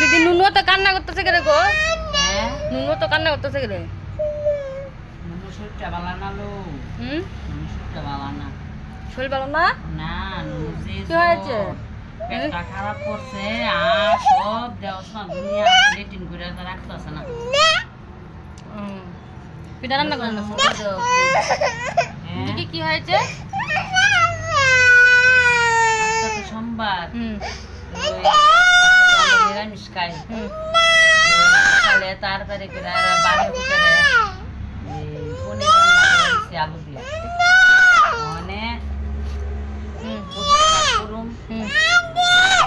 দিদি নুনু তো কান্না করতেছে কে রে গো? হ্যাঁ নুনু তো কান্না করতেছে কে রে? নুনু শরীরটা ভালো না লো। হুম, নুনু শরীরটা ভালো না। শরীর ভালো না? না নুনু যে কি হয়েছে? পেটটা খারাপ করছে আর সব দেওয়াস না দুনিয়া লেটিন করে রাখতেছে না। পিঠা রান্না করেন না হ্যাঁ দিদি কি হয়েছে? আজকে তো সোমবার হুম ওই আজকে নিরামিষ খাই হুম সকালে তাড়াতাড়ি করে বাড়ির ভিতরে পনির রান্না করে দিছি আলু দিয়ে অনেক হুম করুম হুম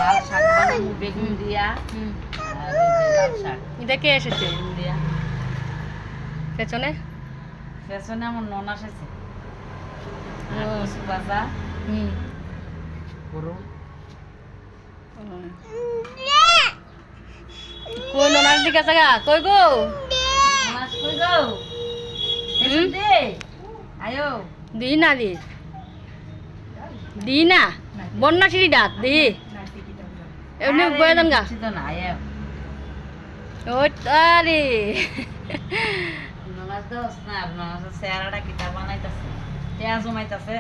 লাল শাক বানাবো বেগুন দিয়া হুম। আর ওই যে লাল শাক এটা কে এসেছে বেগুন দিয়া পেছনে? পেছনে আমার নন আসেছে আর ও। কচু ভাজা হুম করুম কই নোনার দিকে আছে গা? কই গো? মাছ কই গো হুম? দে আয়ো দি না দি দি না বন্যা সিঁড়ি ডাক দি এমনি বয়াদান গা কিছু তো না আয়ো ওই আরে ননাস দোস না ননাস চেহারাটা কিতা বানাইতাছে পেঁয়াজ জমাইতাছে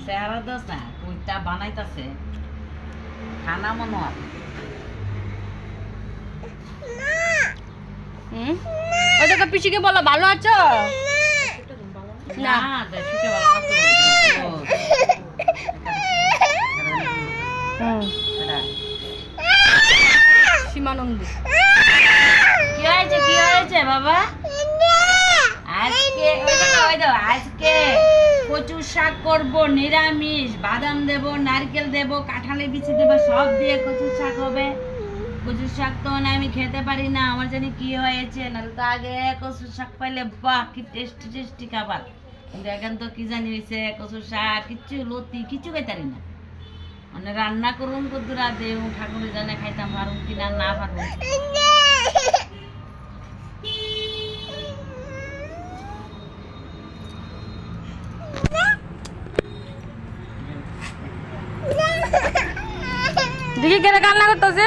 চেহারা দোস না কুইটা বানাইতাছে খানা মনে হয় হুম ওই দেখো পিসিকে বলো ভালো আছো? না। না ছুটে ভালো না তো হুম এটা। সীমানন্দী কি হয়েছে বাবা আজকে ওই তো আজকে কচু শাক করবো নিরামিষ বাদাম দেবো নারকেল দেবো কাঁঠালি বিচি দেবো সব দিয়ে কচু শাক হবে কচু শাক তো মানে আমি খেতে পারি না আমার জানি কি হয়েছে নাহলে তো আগে কচু শাক পাইলে বাহ কি টেস্টি টেস্টি খাবার কিন্তু এখন তো কি জানি হয়েছে কচু শাক কিচ্ছু লতি কিচ্ছু খাইতারি না মানে রান্না করুন কদ্দুরা দেউ ঠাকুরে জানে খাইতাম পারুন কিনা না পারুন দিদি কেন কান্না করতেছে?